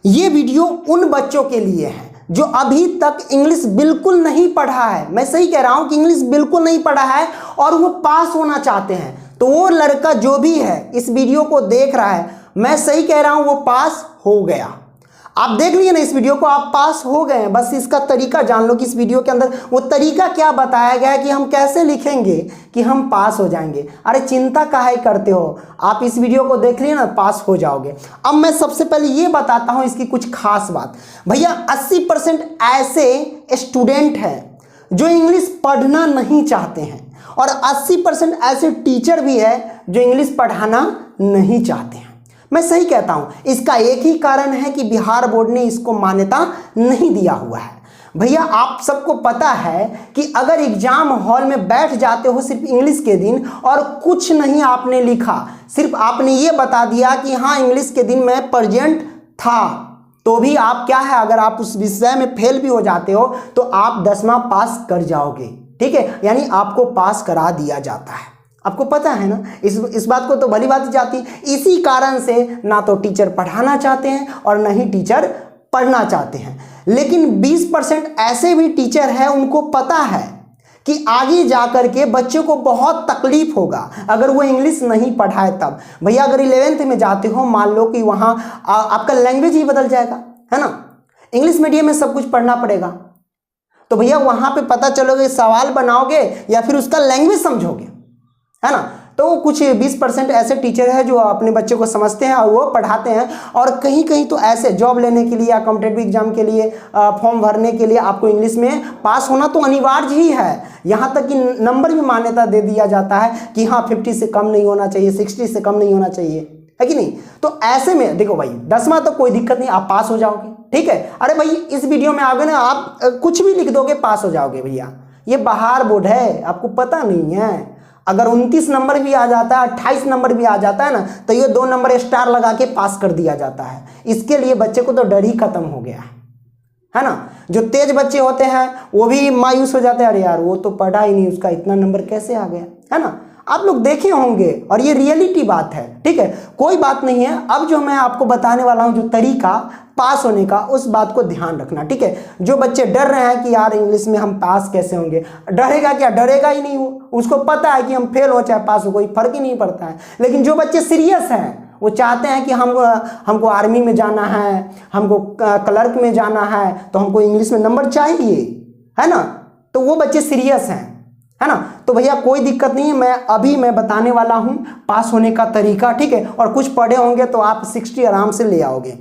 ये वीडियो उन बच्चों के लिए है जो अभी तक इंग्लिश बिल्कुल नहीं पढ़ा है। मैं सही कह रहा हूं कि इंग्लिश बिल्कुल नहीं पढ़ा है और वो पास होना चाहते हैं। तो वो लड़का जो भी है इस वीडियो को देख रहा है, मैं सही कह रहा हूं, वो पास हो गया। आप देख लिए ना इस वीडियो को, आप पास हो गए हैं। बस इसका तरीका जान लो कि इस वीडियो के अंदर वो तरीका क्या बताया गया है कि हम कैसे लिखेंगे कि हम पास हो जाएंगे। अरे चिंता काहे करते हो, आप इस वीडियो को देख लिए ना, पास हो जाओगे। अब मैं सबसे पहले ये बताता हूं इसकी कुछ खास बात। भैया 80% ऐसे स्टूडेंट हैं जो इंग्लिश पढ़ना नहीं चाहते हैं और 80% ऐसे टीचर भी है जो इंग्लिश पढ़ाना नहीं चाहते हैं। मैं सही कहता हूं। इसका एक ही कारण है कि बिहार बोर्ड ने इसको मान्यता नहीं दिया हुआ है। भैया आप सबको पता है कि अगर एग्जाम हॉल में बैठ जाते हो सिर्फ इंग्लिश के दिन और कुछ नहीं आपने लिखा, सिर्फ आपने ये बता दिया कि हाँ इंग्लिश के दिन मैं प्रेजेंट था, तो भी आप क्या है, अगर आप उस विषय में फेल भी हो जाते हो तो आप 10वां पास कर जाओगे। ठीक है, यानी आपको पास करा दिया जाता है। आपको पता है ना, इस बात को तो भली बात जाती। इसी कारण से ना तो टीचर पढ़ाना चाहते हैं और ना ही टीचर पढ़ना चाहते हैं। लेकिन 20% ऐसे भी टीचर हैं उनको पता है कि आगे जाकर के बच्चों को बहुत तकलीफ होगा अगर वो इंग्लिश नहीं पढ़ाए तब। भैया अगर 11th में जाते हो, मान लो कि वहाँ आपका लैंग्वेज ही बदल जाएगा, है ना। इंग्लिश मीडियम में सब कुछ पढ़ना पड़ेगा, तो भैया वहाँ पे पता चलोगे सवाल बनाओगे या फिर उसका लैंग्वेज समझोगे, है ना। तो कुछ 20% ऐसे टीचर हैं जो अपने बच्चे को समझते हैं और वो पढ़ाते हैं। और कहीं कहीं तो ऐसे जॉब लेने के लिए या कॉम्पिटिटिव एग्जाम के लिए फॉर्म भरने के लिए आपको इंग्लिश में पास होना तो अनिवार्य ही है। यहाँ तक कि नंबर भी मान्यता दे दिया जाता है कि हाँ 50 से कम नहीं होना चाहिए, 60 से कम नहीं होना चाहिए, है कि नहीं। तो ऐसे में देखो भाई 10वां तो कोई दिक्कत नहीं, आप पास हो जाओगे। ठीक है, अरे भाई इस वीडियो में आओगे ना, आप कुछ भी लिख दोगे पास हो जाओगे। भैया ये बिहार बोर्ड है, आपको पता नहीं है। अगर 29 नंबर भी आ जाता है, 28 नंबर भी आ जाता है ना, तो ये 2 नंबर स्टार लगा के पास कर दिया जाता है। इसके लिए बच्चे को तो डर ही खत्म हो गया है ना। जो तेज बच्चे होते हैं वो भी मायूस हो जाते हैं, अरे यार वो तो पढ़ा ही नहीं, उसका इतना नंबर कैसे आ गया, है ना। आप लोग देखे होंगे और ये रियलिटी बात है। ठीक है, कोई बात नहीं है। अब जो मैं आपको बताने वाला हूं जो तरीका पास होने का, उस बात को ध्यान रखना। ठीक है, जो बच्चे डर रहे हैं कि यार इंग्लिश में हम पास कैसे होंगे, डरेगा क्या, डरेगा ही नहीं। वो उसको पता है कि हम फेल हो चाहे पास हो, कोई फर्क ही नहीं पड़ता है। लेकिन जो बच्चे सीरियस हैं, वो चाहते हैं कि हमको आर्मी में जाना है, हमको क्लर्क में जाना है, तो हमको इंग्लिश में नंबर चाहिए, है ना। तो वो बच्चे सीरियस हैं, है ना। तो भैया कोई दिक्कत नहीं है, मैं बताने वाला हूं पास होने का तरीका। ठीक है, और कुछ पढ़े होंगे तो आप 60 आराम से ले आओगे।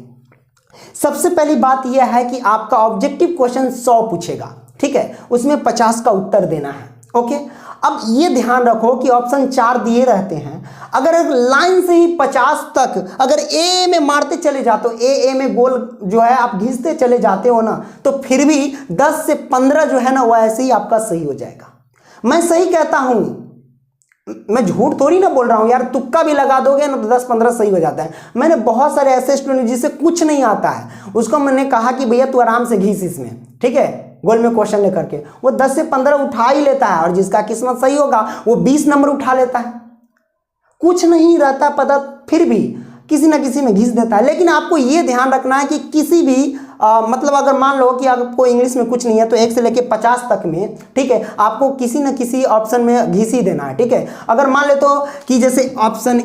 सबसे पहली बात यह है कि आपका ऑब्जेक्टिव क्वेश्चन 100 पूछेगा। ठीक है, उसमें 50 का उत्तर देना है। ओके, अब ये ध्यान रखो कि ऑप्शन 4 दिए रहते हैं। अगर लाइन से ही 50 तक अगर ए में मारते चले जाते हो, ए में गोल जो है आप घिसते चले जाते हो ना, तो फिर भी 10 से 15 जो है ना वो ऐसे ही आपका सही हो जाएगा। मैं सही कहता हूं, मैं झूठ थोड़ी ना बोल रहा हूं यार। तुक्का भी लगा दोगे ना तो 10-15 सही हो जाता है। मैंने बहुत सारे ऐसे स्टूडेंट जिसे कुछ नहीं आता है, उसको मैंने कहा कि भैया तू आराम से घिस इसमें, ठीक है, गोल में क्वेश्चन लेकर के, वो 10 से 15 उठा ही लेता है। और जिसका किस्मत सही होगा वो 20 नंबर उठा लेता है। कुछ नहीं रहता पता, फिर भी किसी ना किसी में घिस देता है। लेकिन आपको ये ध्यान रखना है कि किसी भी मतलब अगर मान लो कि आपको इंग्लिश में कुछ नहीं है तो 1 से लेके 50 तक में, ठीक है, आपको किसी न किसी ऑप्शन में घिस ही देना है। ठीक है, अगर मान ले तो कि जैसे ऑप्शन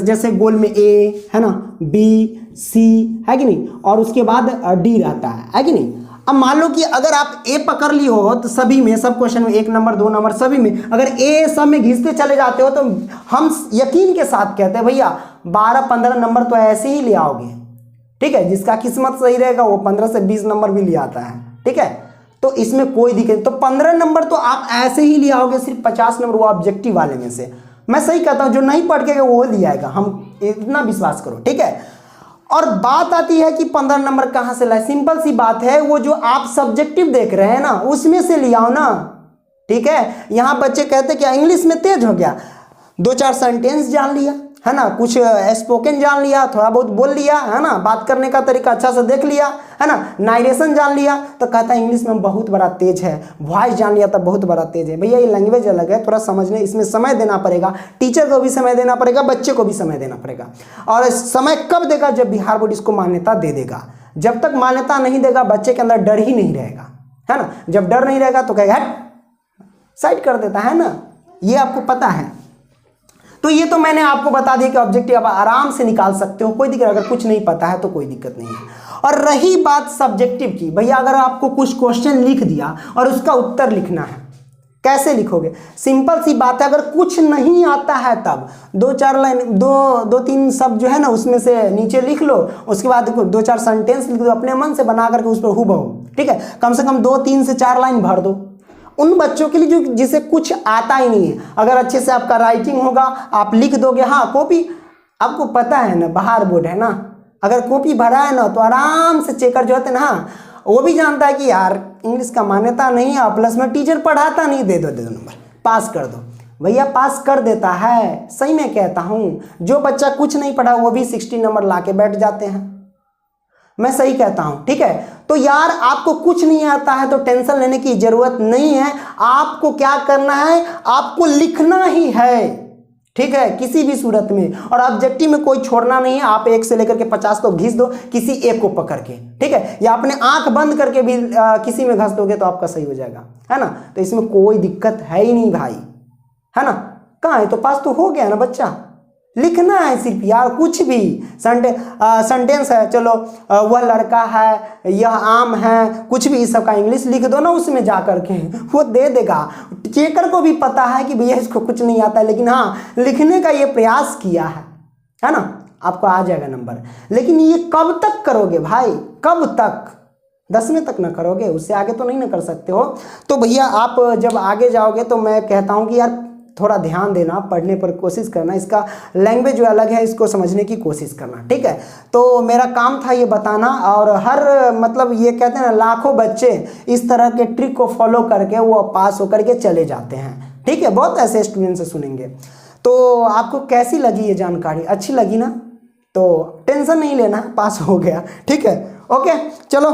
जैसे गोल में ए है ना, बी सी है कि नहीं, और उसके बाद डी रहता है कि नहीं। अब मान लो कि अगर आप ए पकड़ ली हो तो सभी में, सब क्वेश्चन में 1 नंबर 2 नंबर सभी में अगर ए सब में घिसते चले जाते हो तो हम यकीन के साथ कहते हैं भैया 12-15 नंबर तो ऐसे ही ले आओगे। ठीक है, जिसका किस्मत सही रहेगा वो 15 से 20 नंबर भी ले आता है। ठीक है, तो इसमें कोई दिक्कत, तो 15 नंबर तो आप ऐसे ही ले आओगे। सिर्फ 50 नंबर वो ऑब्जेक्टिव वाले में से, मैं सही कहता हूं, जो नहीं पढ़ के वो ले आएगा, हम इतना विश्वास करो। ठीक है, और बात आती है कि 15 नंबर कहां से लाए। सिंपल सी बात है, वो जो आप सब्जेक्टिव देख रहे हैं ना उसमें से ले आओ ना। ठीक है, यहां बच्चे कहते क्या इंग्लिश में तेज हो गया, 2-4 सेंटेंस जान लिया, है ना, कुछ स्पोकन जान लिया, थोड़ा बहुत बोल लिया, है ना, बात करने का तरीका अच्छा से देख लिया, है ना, नारेशन जान लिया, तो कहता है इंग्लिश में बहुत बड़ा तेज है, वॉइस जान लिया तो बहुत बड़ा तेज है। भैया ये लैंग्वेज अलग है, थोड़ा समझने इसमें समय देना पड़ेगा, टीचर को भी समय देना पड़ेगा, बच्चे को भी समय देना पड़ेगा। और समय कब देगा? जब बिहार बोर्ड इसको मान्यता दे देगा। जब तक मान्यता नहीं देगा बच्चे के अंदर डर ही नहीं रहेगा, है ना। जब डर नहीं रहेगा तो कहेगा हट, साइड कर देता है ना, ये आपको पता है। तो ये तो मैंने आपको बता दिया कि ऑब्जेक्टिव आप आराम से निकाल सकते हो, कोई दिक्कत, अगर कुछ नहीं पता है तो कोई दिक्कत नहीं है। और रही बात सब्जेक्टिव की, भैया अगर आपको कुछ क्वेश्चन लिख दिया और उसका उत्तर लिखना है, कैसे लिखोगे? सिंपल सी बात है, अगर कुछ नहीं आता है तब 2-4 लाइन, दो तीन शब्द जो है ना उसमें से नीचे लिख लो, उसके बाद 2-4 सेंटेंस लिख दो अपने मन से बना करके उस पर हूबहू, ठीक है, कम से कम 2-3 से 4 लाइन भर दो। उन बच्चों के लिए जो जिसे कुछ आता ही नहीं है, अगर अच्छे से आपका राइटिंग होगा, आप लिख दोगे, हाँ कॉपी आपको पता है ना, बाहर बोर्ड है ना, अगर कॉपी भरा है ना तो आराम से चेकर जो होते हैं ना, वो भी जानता है कि यार इंग्लिश का मान्यता नहीं है, प्लस में टीचर पढ़ाता नहीं, दे दो नंबर, पास कर दो। भैया पास कर देता है, सही में कहता हूँ। जो बच्चा कुछ नहीं पढ़ा वो भी 60 नंबर ला के बैठ जाते हैं, मैं सही कहता हूं, ठीक है। तो यार आपको कुछ नहीं आता है तो टेंशन लेने की जरूरत नहीं है। आपको क्या करना है? आपको लिखना ही है, ठीक है, किसी भी सूरत में। और ऑब्जेक्टिव में कोई छोड़ना नहीं है। आप 1 से लेकर के 50 तो घिस दो किसी एक को पकड़ के, ठीक है, या अपने आंख बंद करके भी किसी में घस दोगे तो आपका सही हो जाएगा, है ना। तो इसमें कोई दिक्कत है ही नहीं भाई, है ना। कहाँ है तो पास तो हो गया ना बच्चा। लिखना है सिर्फ यार, कुछ भी सेंटेंस है, चलो वह लड़का है, यह आम है, कुछ भी इस सब का इंग्लिश लिख दो ना उसमें जा कर के, वो दे देगा। चेकर को भी पता है कि भैया इसको कुछ नहीं आता है, लेकिन हाँ लिखने का ये प्रयास किया है ना, आपको आ जाएगा नंबर। लेकिन ये कब तक करोगे भाई, कब तक? 10वें तक ना करोगे, उससे आगे तो नहीं ना कर सकते हो। तो भैया आप जब आगे जाओगे तो मैं कहता हूँ कि यार थोड़ा ध्यान देना, पढ़ने पर कोशिश करना, इसका लैंग्वेज जो अलग है इसको समझने की कोशिश करना, ठीक है। तो मेरा काम था ये बताना, और हर मतलब ये कहते हैं ना लाखों बच्चे इस तरह के ट्रिक को फॉलो करके वो पास होकर के चले जाते हैं, ठीक है। बहुत ऐसे स्टूडेंट से सुनेंगे। तो आपको कैसी लगी ये जानकारी? अच्छी लगी ना? तो टेंशन नहीं लेना, पास हो गया, ठीक है, ओके। चलो